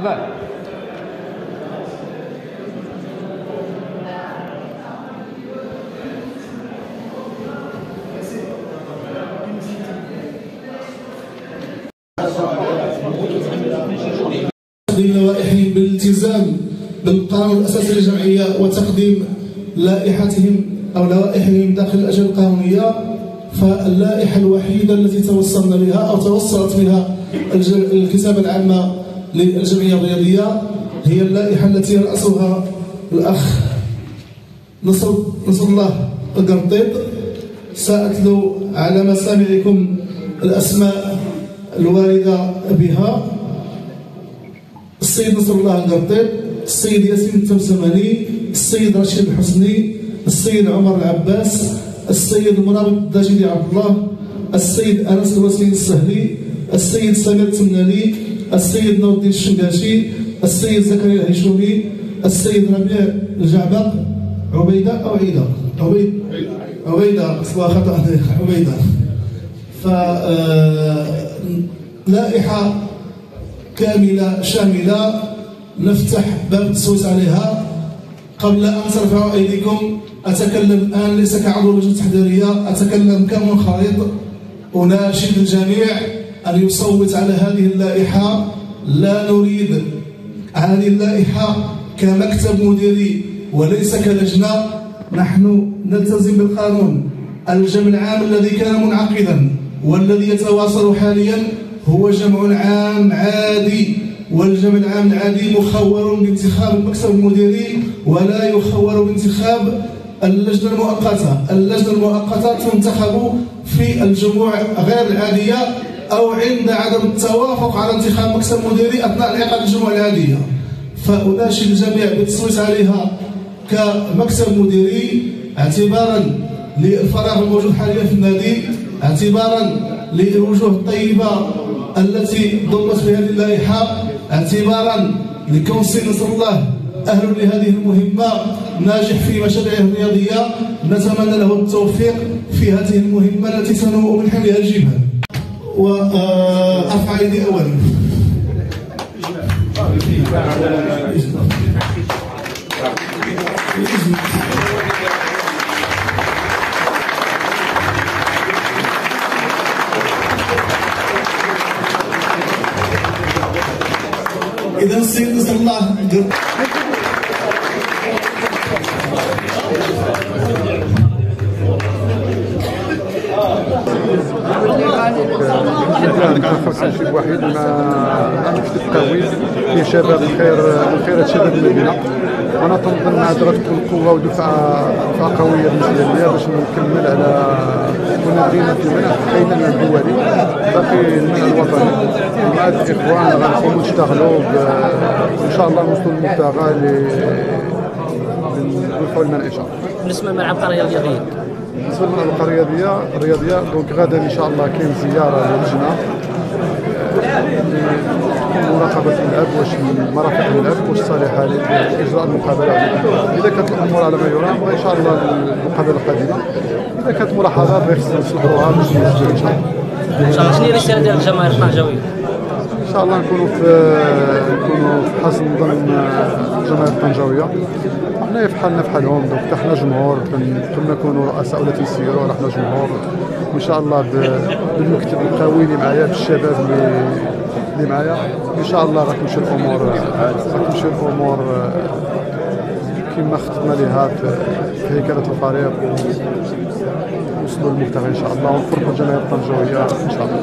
لا تقديم لوائحهم بالالتزام بالقانون الأساسي للجمعية وتقديم لائحتهم أو لوائحهم داخل الأجال القانونية. فاللائحة الوحيدة التي توصلنا بها أو توصلت بها الكتابة العامة للجمعية الرياضية هي اللائحة التي رأسها الأخ نصر الله القرطيط. سأتلو على مسامعكم الأسماء الواردة بها: السيد نصر الله القرطيط، السيد ياسين التمسماني، السيد رشيد الحسني، السيد عمر العباس، السيد المنابط الداجلي عبد الله، السيد أنس الوسيم السهلي، السيد سمير التمنالي، السيد نور الدين الشنقاشي، السيد زكريا الهيشومي، السيد ربيع الجعبق، عبيدة أو عيدة؟ عبيدة أصبح خطأ، عبيدة. لائحة كاملة شاملة نفتح باب التصويت عليها. قبل أن ترفعوا أيديكم أتكلم الآن ليس كعضو لجنة تحضيرية، أتكلم كمنخرط. أناشد الجميع أن يصوت على هذه اللائحة. لا نريد هذه اللائحة كمكتب مديري وليس كلجنة. نحن نلتزم بالقانون. الجمع العام الذي كان منعقدا والذي يتواصل حاليا هو جمع عام عادي، والجمع العام العادي مخور بانتخاب المكتب المديري ولا يخور بانتخاب اللجنة المؤقتة. اللجنة المؤقتة تنتخب في الجموع غير العادية أو عند عدم التوافق على انتخاب مكتب مديري أثناء انعقاد الجموع العادية. فأناشد الجميع بالتصويت عليها كمكتب مديري اعتبارا للفراغ الموجود حاليا في النادي، اعتبارا للوجوه الطيبة التي ضمت في هذه اللائحة، اعتبارا لكون السيد نصر الله أهل لهذه المهمة، ناجح في مشاريعه الرياضية. نتمنى له التوفيق في هذه المهمة التي سنبوء من حملها الجبال. وأرفع يدي أولا. إذا السيد نصر الله شي واحد ما نفس التقويم في شباب الخير من خيرات شباب المدينه. وانا تنظن انها غتكون قوه ودفعه قويه بالنسبه ليا باش نكمل على كنا بدينا في المنح بقينا الدولي باقي المنح الوطني مع الاخوان غنكونوا نشتغلوا ان شاء الله نوصلوا للمبتغى للدخول المنح ان شاء الله. بالنسبه للملعب القريه الرياضيه، بالنسبه للملعب الرياضيه دونك غدا ان شاء الله كاين زياره للجنه مراقبه الاب واش مرافق الاب واش صالحه لاجراء المقابله. اذا كانت الامور على ما يرام وان شاء الله المقابله القادمه اذا كانت ملاحظات غير نصلحوها باش نوصلوا ان شاء الله. ان شاء الله شنو هي الرساله ديال الجماهير الطنجاويه؟ ان شاء الله نكونوا في حسن ظن الجماهير الطنجاويه. حنا فحالنا فحالهم دونك حتى حنا جمهور كنا نكونوا رؤساء ولا تيسيروا راه حنا جمهور. وان شاء الله بالمكتب القوي اللي معايا بالشباب اللي معايا ان شاء الله غتمشي الامور كما خططنا لها في هيكله الفريق ونوصلوا للمبتغى ان شاء الله ونفرحوا الجماهير الطنجاويه ان شاء الله.